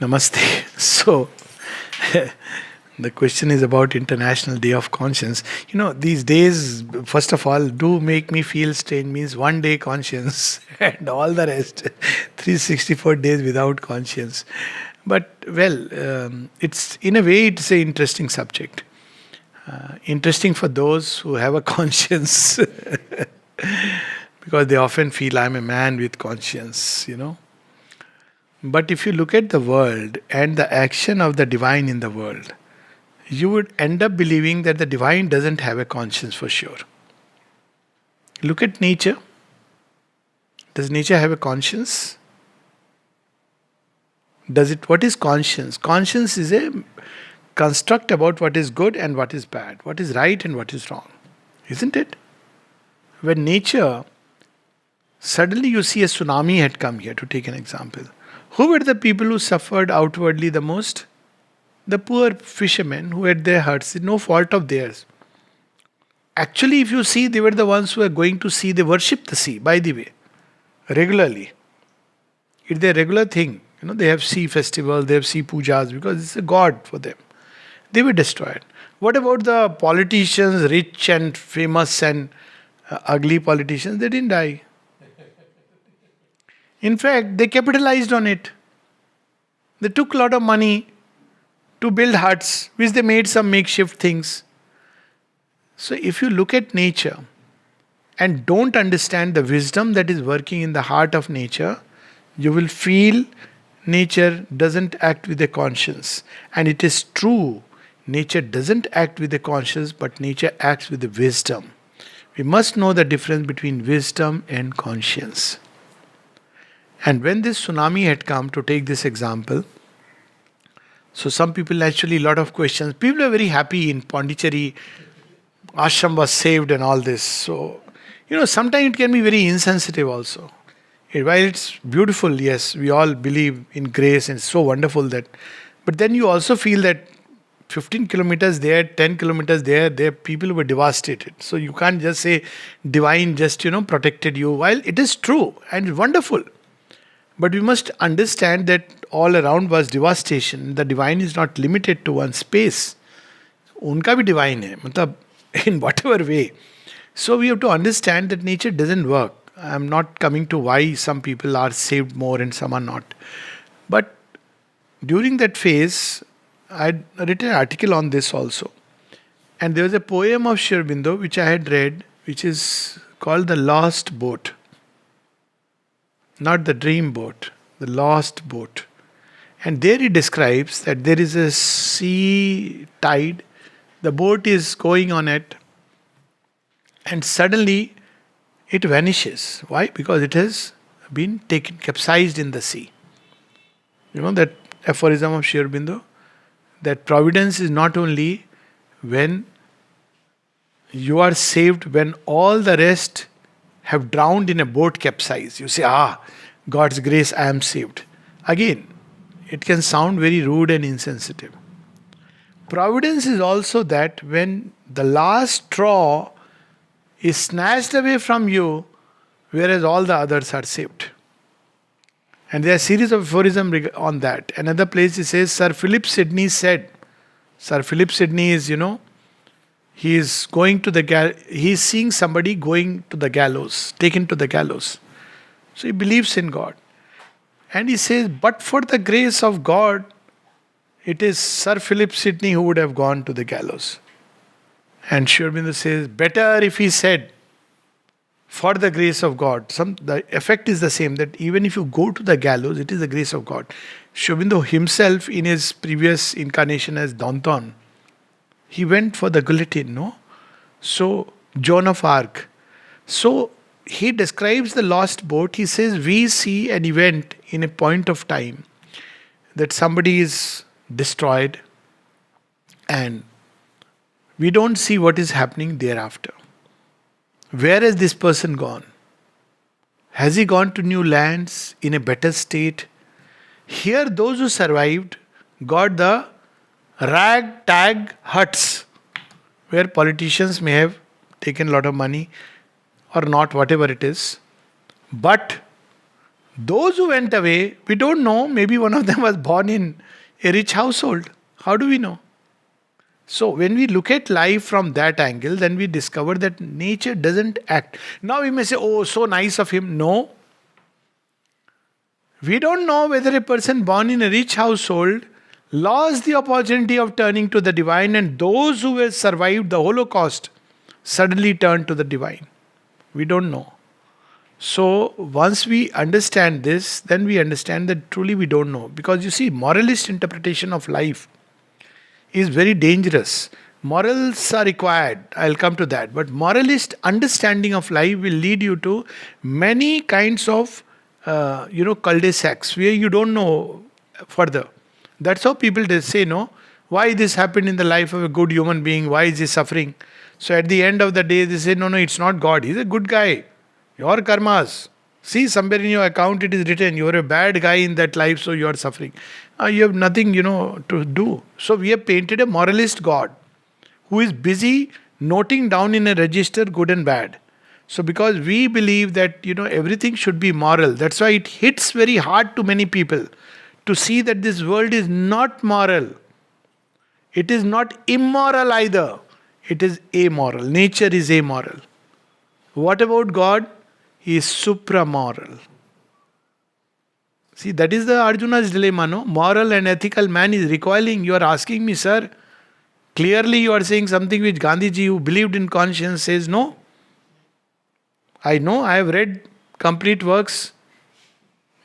Namaste. So, the question is about International Day of Conscience. These days, first of all, do make me feel strange means one day conscience and all the rest, 364 days without conscience. But, well, it's in a way, it's an interesting subject. Interesting for those who have a conscience because they often feel I'm a man with conscience. But if you look at the world and the action of the divine in the world, you would end up believing that the divine doesn't have a conscience for sure. Look at nature. Does nature have a conscience? Does it? What is conscience? Conscience is a construct about what is good and what is bad, what is right and what is wrong. Isn't it? When nature, suddenly you see a tsunami had come here, to take an example. Who were the people who suffered outwardly the most? The poor fishermen who had their huts, no fault of theirs. Actually, if you see, they were the ones who were going to sea, they worship the sea, by the way, regularly. It's their regular thing. They have sea festivals, they have sea pujas because it's a god for them. They were destroyed. What about the politicians, rich and famous and ugly politicians? They didn't die. In fact, they capitalized on it. They took a lot of money to build huts, which they made some makeshift things. So, if you look at nature and don't understand the wisdom that is working in the heart of nature, you will feel nature doesn't act with a conscience. And it is true, nature doesn't act with a conscience, but nature acts with the wisdom. We must know the difference between wisdom and conscience. And when this tsunami had come, to take this example, so some people actually, a lot of questions. People are very happy in Pondicherry, ashram was saved and all this. So, sometimes it can be very insensitive also. While it's beautiful, yes, we all believe in grace and it's so wonderful that. But then you also feel that 15 kilometers there, 10 kilometers there people were devastated. So you can't just say divine just, protected you. While it is true and wonderful. But we must understand that all around was devastation. The divine is not limited to one space. Unka bhi divine hai, matlab, in whatever way. So we have to understand that nature doesn't work. I am not coming to why some people are saved more and some are not. But during that phase, I had written an article on this also. And there was a poem of Sri Aurobindo which I had read, which is called The Lost Boat. Not the dream boat, the lost boat. And there he describes that there is a sea tide, the boat is going on it, and suddenly it vanishes. Why? Because it has been capsized in the sea. That aphorism of Sri Aurobindo, that providence is not only when you are saved, when all the rest have drowned in a boat capsize. You say, God's grace, I am saved. Again, it can sound very rude and insensitive. Providence is also that when the last straw is snatched away from you, whereas all the others are saved. And there are a series of aphorisms on that. Another place he says, Sir Philip Sidney said, Sir Philip Sidney is, he is going to he is seeing somebody going to the gallows, taken to the gallows. So he believes in God. And he says, but for the grace of God, it is Sir Philip Sidney who would have gone to the gallows. And Sri Aurobindo says, better if he said, for the grace of God. The effect is the same, that even if you go to the gallows, it is the grace of God. Sri Aurobindo himself, in his previous incarnation as Danton, he went for the guillotine, no? So, Joan of Arc. So, he describes the lost boat. He says, we see an event in a point of time that somebody is destroyed and we don't see what is happening thereafter. Where has this person gone? Has he gone to new lands in a better state? Here, those who survived got the ragtag huts where politicians may have taken a lot of money or not, whatever it is. But Those who went away, we don't know. Maybe one of them was born in a rich household. How do we know? So, when we look at life from that angle, then we discover that nature doesn't act. Now, we may say, oh, so nice of him. No. We don't know whether a person born in a rich household lost the opportunity of turning to the divine, and those who have survived the Holocaust suddenly turned to the divine. We don't know. So, once we understand this, then we understand that truly we don't know. Because you see, moralist interpretation of life is very dangerous. Morals are required. I'll come to that. But moralist understanding of life will lead you to many kinds of, cul-de-sacs where you don't know further. That's how people say, no, why this happened in the life of a good human being? Why is he suffering? So at the end of the day, they say, no, it's not God. He's a good guy. Your karmas. See, somewhere in your account it is written, you are a bad guy in that life, so you are suffering. You have nothing, to do. So we have painted a moralist God who is busy noting down in a register good and bad. So because we believe that, everything should be moral, that's why it hits very hard to many people to see that this world is not moral. It is not immoral either. It is amoral. Nature is amoral. What about God? He is supramoral. See, that is the Arjuna's dilemma, no? Moral and ethical man is recoiling. You are asking me, sir. Clearly you are saying something which Gandhiji, who believed in conscience, says no. I know, I have read complete works.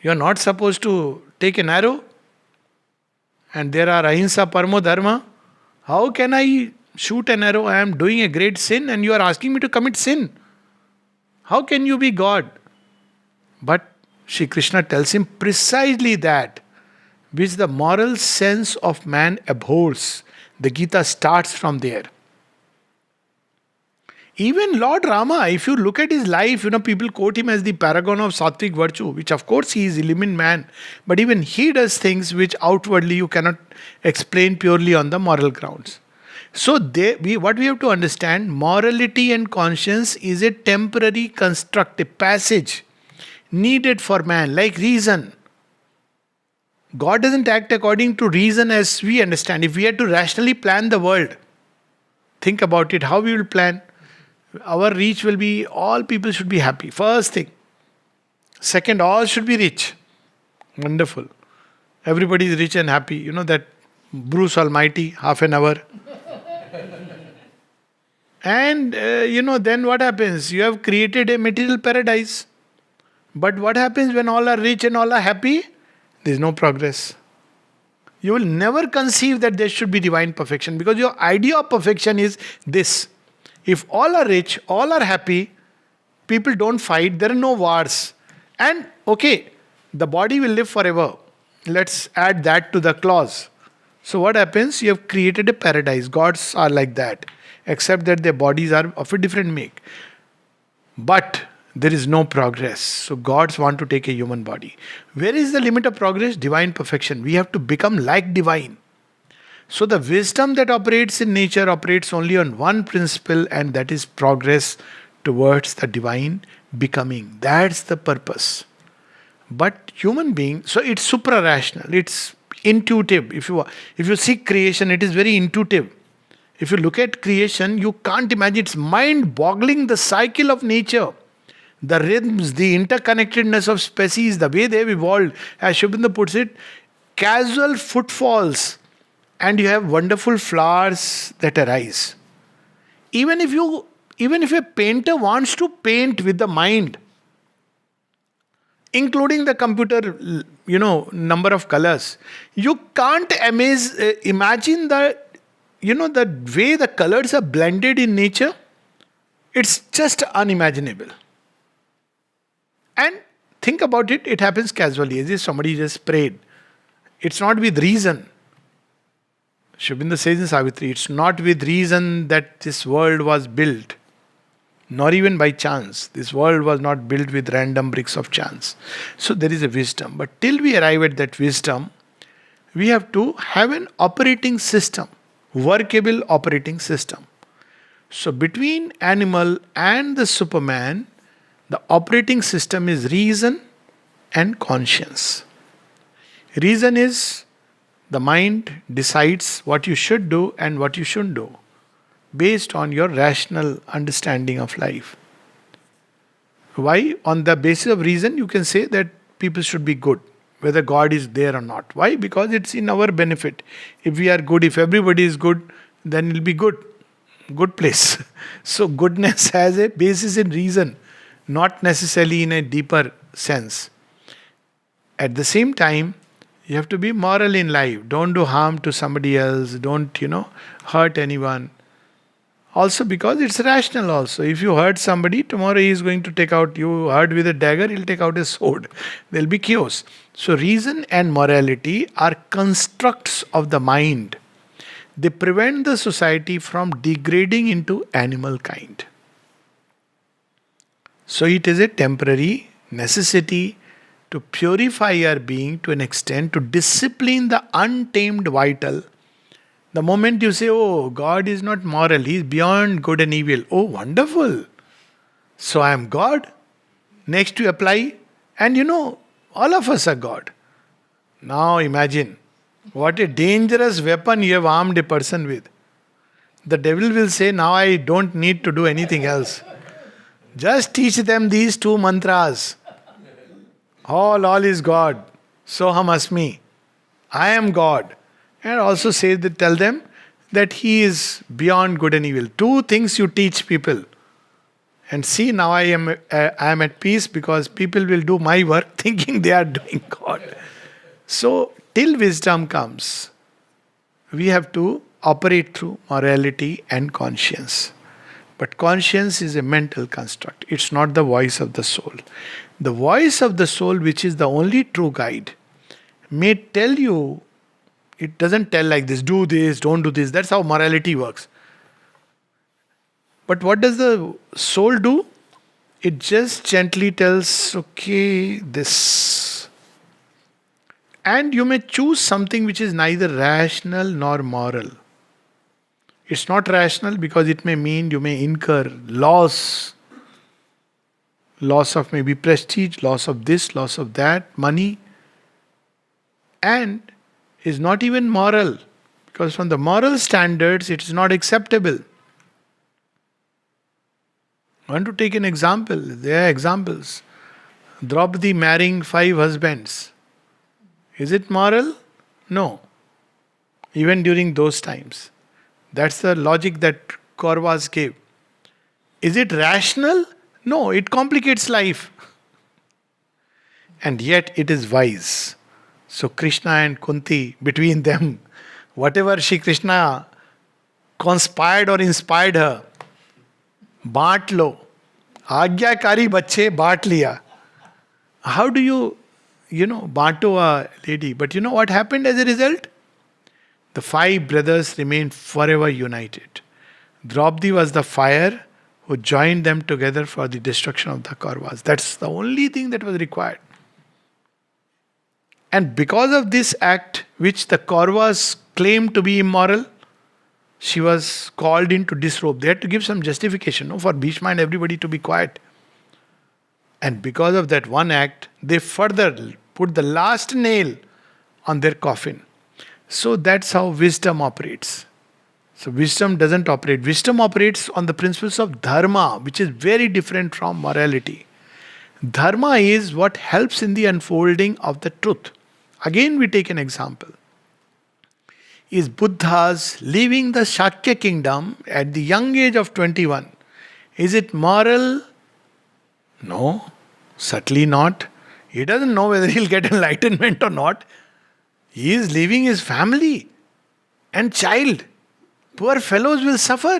You are not supposed to take an arrow. And there are ahimsa paramo dharma. How can I shoot an arrow? I am doing a great sin and you are asking me to commit sin. How can you be God? But Shri Krishna tells him precisely that which the moral sense of man abhors. The Gita starts from there. Even Lord Rama, if you look at his life, people quote him as the paragon of Sattvic virtue, which of course he is illumined man. But even he does things which outwardly you cannot explain purely on the moral grounds. So what we have to understand, morality and conscience is a temporary construct, a passage needed for man, like reason. God doesn't act according to reason as we understand. If we had to rationally plan the world, think about it, how we will plan. Our reach will be, all people should be happy. First thing. Second, all should be rich. Wonderful. Everybody is rich and happy. You know that Bruce Almighty, half an hour. And, then what happens? You have created a material paradise. But what happens when all are rich and all are happy? There is no progress. You will never conceive that there should be divine perfection because your idea of perfection is this. If all are rich, all are happy, people don't fight, there are no wars. And, okay, the body will live forever. Let's add that to the clause. So what happens? You have created a paradise. Gods are like that. Except that their bodies are of a different make. But there is no progress. So gods want to take a human body. Where is the limit of progress? Divine perfection. We have to become like divine. So the wisdom that operates in nature operates only on one principle, and that is progress towards the divine becoming. That's the purpose. But human being, so it's supra-rational, it's intuitive. If you see creation, it is very intuitive. If you look at creation, you can't imagine, it's mind-boggling the cycle of nature. The rhythms, the interconnectedness of species, the way they've evolved, as Sri Aurobindo puts it, casual footfalls, and you have wonderful flowers that arise. Even if a painter wants to paint with the mind, including the computer, number of colors, you can't imagine the way the colors are blended in nature. It's just unimaginable. And think about it, it happens casually, as if somebody just prayed. It's not with reason. Sri Aurobindo says in Savitri, it's not with reason that this world was built, nor even by chance. This world was not built with random bricks of chance. So there is a wisdom. But till we arrive at that wisdom, we have to have an operating system, workable operating system. So between animal and the Superman, the operating system is reason and conscience. Reason is the mind decides what you should do and what you shouldn't do based on your rational understanding of life. Why? On the basis of reason, you can say that people should be good, whether God is there or not. Why? Because it's in our benefit. If we are good, if everybody is good, then it'll be good. Good place. So, goodness has a basis in reason, not necessarily in a deeper sense. At the same time, you have to be moral in life. Don't do harm to somebody else. Don't, hurt anyone. Also because it's rational also. If you hurt somebody, tomorrow he is going to take out, you hurt with a dagger, he'll take out a sword. There'll be chaos. So reason and morality are constructs of the mind. They prevent the society from degrading into animal kind. So it is a temporary necessity to purify our being to an extent, to discipline the untamed vital. The moment you say, oh, God is not moral, He is beyond good and evil. Oh, wonderful. So I am God. Next you apply, and all of us are God. Now imagine what a dangerous weapon you have armed a person with. The devil will say, now I don't need to do anything else. Just teach them these two mantras. All is God. Soham asmi. I am God. And also tell them that He is beyond good and evil. Two things you teach people. And see, now I am at peace because people will do my work thinking they are doing God. So, till wisdom comes, we have to operate through morality and conscience. But conscience is a mental construct. It's not the voice of the soul. The voice of the soul, which is the only true guide, may tell you, it doesn't tell like this, do this, don't do this. That's how morality works. But what does the soul do? It just gently tells, okay, this. And you may choose something which is neither rational nor moral. It's not rational because it may mean you may incur loss. Loss of maybe prestige, loss of this, loss of that, money. And is not even moral. Because from the moral standards, it is not acceptable. I want to take an example. There are examples. Draupadi marrying 5 husbands. Is it moral? No. Even during those times. That's the logic that Kauravas gave. Is it rational? No, it complicates life. And yet it is wise. So Krishna and Kunti, between them, whatever Shri Krishna conspired or inspired her, baant lo. Agyakari bachche baant liya. How do you, baanto a lady? But you know what happened as a result? The 5 brothers remained forever united. Draupadi was the fire who joined them together for the destruction of the Kauravas. That's the only thing that was required. And because of this act, which the Kauravas claimed to be immoral, she was called in to disrobe. They had to give some justification for Bhishma and everybody to be quiet. And because of that one act, they further put the last nail on their coffin. So that's how wisdom operates. So wisdom doesn't operate. Wisdom operates on the principles of dharma, which is very different from morality. Dharma is what helps in the unfolding of the truth. Again, we take an example. Is Buddha's leaving the Shakya kingdom at the young age of 21? Is it moral? No, certainly not. He doesn't know whether he'll get enlightenment or not. He is leaving his family and child. Poor fellows will suffer.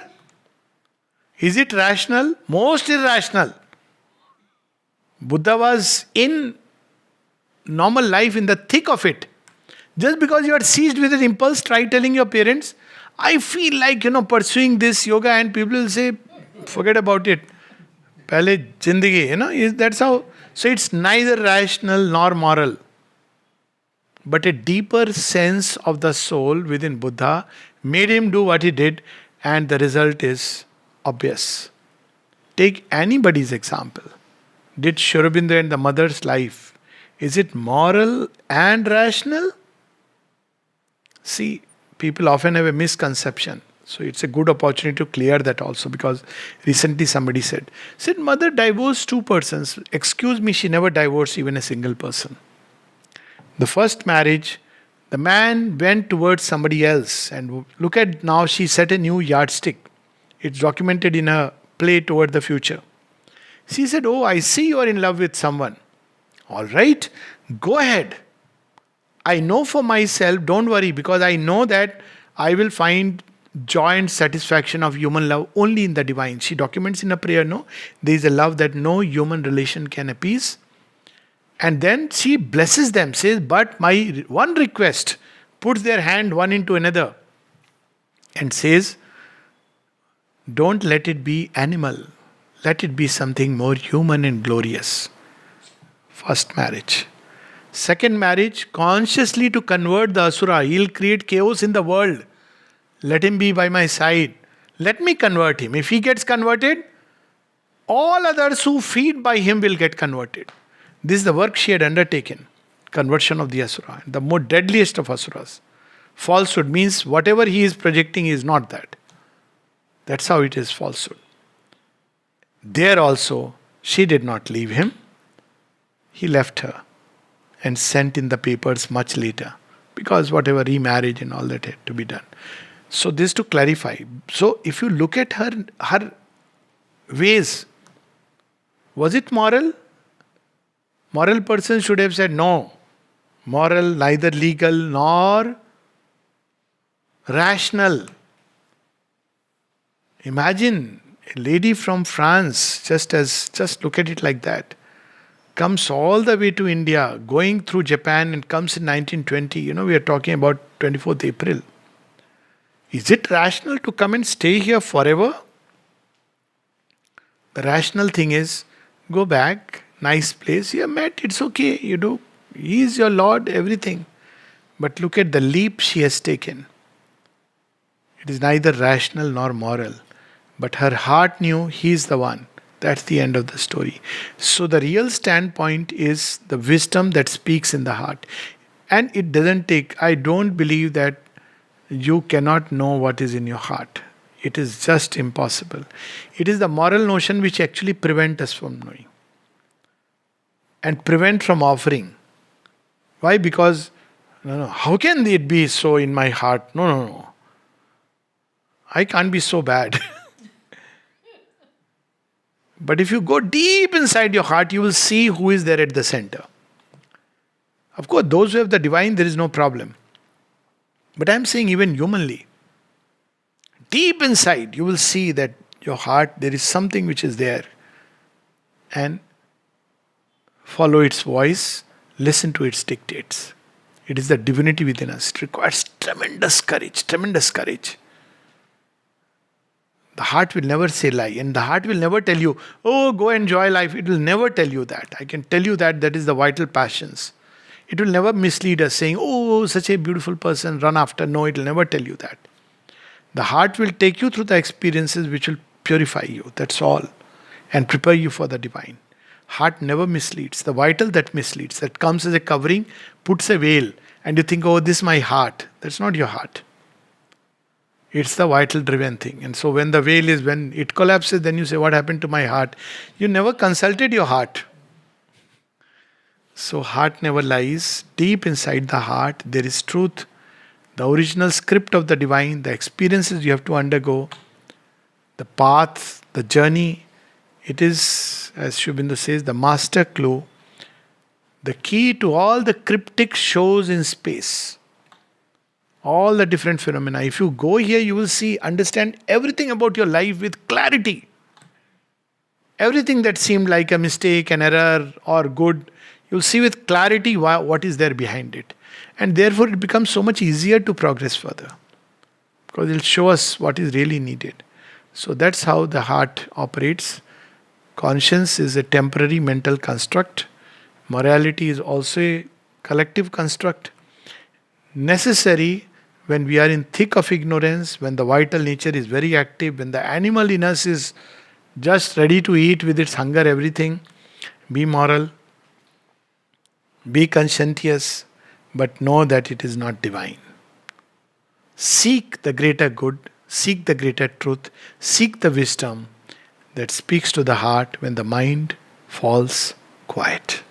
Is it rational? Most irrational. Buddha was in normal life, in the thick of it. Just because you are seized with an impulse, try telling your parents, I feel like, pursuing this yoga, and people will say, forget about it. Pehle zindagi, that's how. So it's neither rational nor moral. But a deeper sense of the soul within Buddha made him do what he did, and the result is obvious. Take anybody's example. Did Sri Aurobindo and the mother's life Is it moral and rational? See, people often have a misconception. So it's a good opportunity to clear that also, because recently somebody said, mother divorced two persons. Excuse me, she never divorced even a single person. The first marriage, the man went towards somebody else, and look at now, she set a new yardstick. It's documented in a play toward the future. She said, oh, I see you are in love with someone. All right, go ahead. I know for myself, don't worry, because I know that I will find joy and satisfaction of human love only in the divine. She documents in a prayer, no? There is a love that no human relation can appease. And then she blesses them, says, but my one request, puts their hand one into another and says, don't let it be animal. Let it be something more human and glorious. First marriage. Second marriage, consciously to convert the Asura. He'll create chaos in the world. Let him be by my side. Let me convert him. If he gets converted, all others who feed by him will get converted. This is the work she had undertaken. Conversion of the Asura. The more deadliest of Asuras. Falsehood means whatever he is projecting is not that. That's how it is, falsehood. There also, she did not leave him. He left her and sent in the papers much later, because whatever remarriage and all that had to be done. So this to clarify. So if you look at her ways, was it moral? Moral person should have said no. Moral, neither legal nor rational. Imagine a lady from France, just look at it like that, comes all the way to India, going through Japan, and comes in 1920. We are talking about 24th April. Is it rational to come and stay here forever? The rational thing is, go back, nice place, you have met, it's okay, you do. He is your Lord, everything. But look at the leap she has taken. It is neither rational nor moral. But her heart knew he is the one. That's the end of the story. So the real standpoint is the wisdom that speaks in the heart. And it doesn't take, I don't believe that you cannot know what is in your heart. It is just impossible. It is the moral notion which actually prevent us from knowing. And prevent from offering. Why? Because, no, how can it be so in my heart? No. I can't be so bad. But if you go deep inside your heart, you will see who is there at the center. Of course, those who have the divine, there is no problem. But I am saying even humanly, deep inside, you will see that your heart, there is something which is there. And follow its voice, listen to its dictates. It is the divinity within us. It requires tremendous courage, tremendous courage. The heart will never say lie, and the heart will never tell you, oh, go enjoy life. It will never tell you that. I can tell you that is the vital passions. It will never mislead us saying, oh, such a beautiful person, run after. No, it will never tell you that. The heart will take you through the experiences which will purify you. That's all. And prepare you for the divine. Heart never misleads. The vital that misleads, that comes as a covering, puts a veil, and you think, oh, this is my heart. That's not your heart. It's the vital driven thing. And so when the veil is, when it collapses, then you say, what happened to my heart? You never consulted your heart. So heart never lies. Deep inside the heart, there is truth. The original script of the divine, the experiences you have to undergo, the path, the journey. It is, as Sri Aurobindo says, the master clue, the key to all the cryptic shows in space. All the different phenomena. If you go here, you will see, understand everything about your life with clarity. Everything that seemed like a mistake, an error, or good, you'll see with clarity what is there behind it. And therefore, it becomes so much easier to progress further. Because it'll show us what is really needed. So that's how the heart operates. Conscience is a temporary mental construct. Morality is also a collective construct. Necessary when we are in thick of ignorance, when the vital nature is very active, when the animal in us is just ready to eat with its hunger, everything. Be moral. Be conscientious, but know that it is not divine. Seek the greater good, seek the greater truth, seek the wisdom that speaks to the heart when the mind falls quiet.